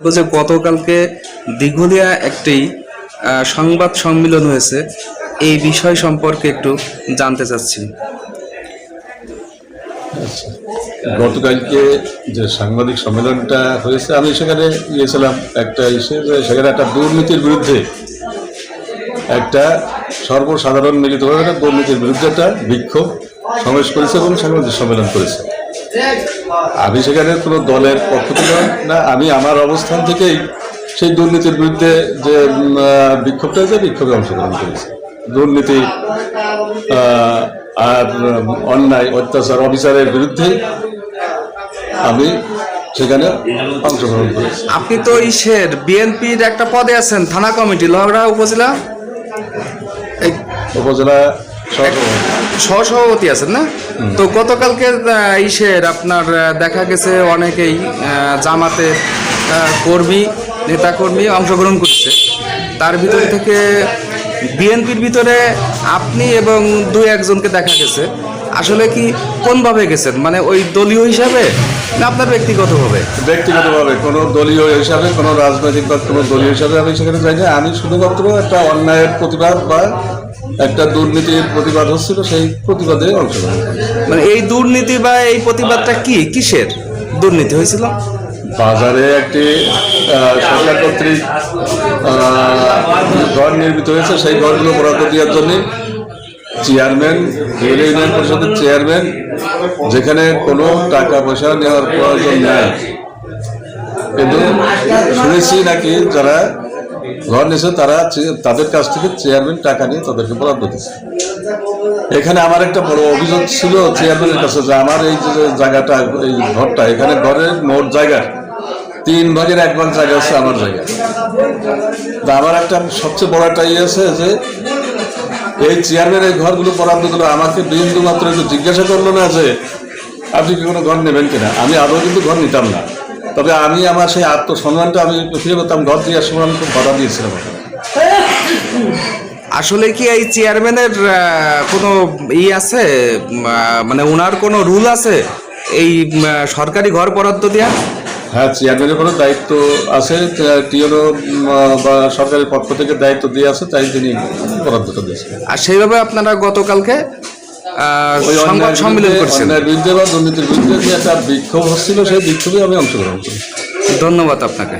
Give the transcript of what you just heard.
বলছে গতকালকে দীঘলিয়া একটি সংবাদ সম্মেলন হয়েছে, এই বিষয় সম্পর্কে একটু জানতে চাচ্ছি। গতকালকে যে সাংবাদিক সম্মেলনটা হয়েছে, আমি সেখানে গিয়েছিলাম একটা সেখানে একটা দুর্নীতির বিরুদ্ধে একটা সর্বসাধারণ মিলিতভাবে দুর্নীতির বিরুদ্ধে একটা বিক্ষোভ সমাবেশ করেছে এবং সাংবাদিক সম্মেলন করেছে। আমি সেখানে কোনো দলের পক্ষ থেকে না, আমি আমার অবস্থান থেকেই সেই দুর্নীতির বিরুদ্ধে যে বিক্ষোভটা হয়েছে বিক্ষোভে অংশগ্রহণ করেছি। দুর্নীতি আর অন্যায় অত্যাচার অবিচারের বিরুদ্ধে আমি সেখানে অংশগ্রহণ করেছি। আপনি তো ইসের বিএনপির একটা পদে আছেন, থানা কমিটি লোহাগড়া উপজেলা উপজেলা সহসভাপতি আছেন না? তো গতকালকে ইসের আপনার দেখা গেছে অনেকেই জামাতের কর্মী নেতাকর্মী অংশগ্রহণ করছে, তার ভিতর থেকে বিএনপির ভিতরে আপনি এবং দুই একজনকে দেখা গেছে। আসলে কি কোনভাবে গেছেন, মানে ওই দলীয় হিসাবে না আপনার ব্যক্তিগতভাবে? ব্যক্তিগতভাবে, কোনো দলীয় হিসাবে, কোনো রাজনৈতিক বা কোনো দলীয় হিসাবে আমি সেখানে যাই না। আমি শুধুমাত্র একটা অন্যায়ের প্রতিবাদ বা একটা দুর্নীতির প্রতিবাদ হচ্ছিল, সেই প্রতিবাদে অংশগ্রহণ। মানে এই দুর্নীতি বা এই প্রতিবাদটা কিসের দুর্নীতি হয়েছিল? বাজারে একটি সরকার কর্তৃক ঘর নির্মিত হয়েছে, সেই ঘরগুলো বরাদ্দ দেওয়ার জন্য চেয়ারম্যান, ইউনিয়ন পরিষদের চেয়ারম্যান, যেখানে কোনো টাকা পয়সা নেওয়ার প্রয়োজন নাই, কিন্তু শুনেছি নাকি যারা ঘর নিয়েছে তারা তাদের কাছ থেকে চেয়ারম্যান টাকা নিয়ে তাদেরকে বরাদ্দ দিচ্ছে। এখানে আমার একটা বড় অভিযোগ ছিল চেয়ারম্যানের কাছে যে আমার এই যে জায়গাটা, এই ঘরটা, এখানে ঘরের মোট জায়গা 3 ভাগের 1 ভাগ জায়গা আছে আমার জায়গা। তা আমার একটা সবচেয়ে বড় একটা ইয়ে আছে যে এই চেয়ারম্যান এই ঘরগুলো বরাদ্দ দিল, আমাকে বিন্দু মাত্র একটু জিজ্ঞাসা করলো না যে আপনি কি কোনো ঘর নেবেন কিনা। আমি আদৌ কিন্তু ঘর নিতাম না, তবে আমি আমার সেই আত্মসম্মানটা আমি ফিরে পেতাম, ঘর দেওয়ার সময় আমি খুব বাধা দিয়েছিলাম। আসলে কি এই চেয়ারম্যানের কোনো আছে, মানে ওনার কোনো রুল আছে এই সরকারি ঘর বরাদ্দ দেওয়া? হ্যাঁ, চেয়ারম্যানের কোনো দায়িত্ব আছে, টিওনো বা সরকারের পক্ষ থেকে দায়িত্ব দিয়ে আছে, তাই তিনি বরাদ্দটা দিয়েছেন। আর সেইভাবে আপনারা গতকালকে সংবাদ সম্মেলন করছেন, বিরুদ্ধে বা দুর্নীতির বিরুদ্ধে যে একটা বিক্ষোভ হচ্ছিল, সেই বিক্ষোভে আমি অংশগ্রহণ করি। ধন্যবাদ আপনাকে।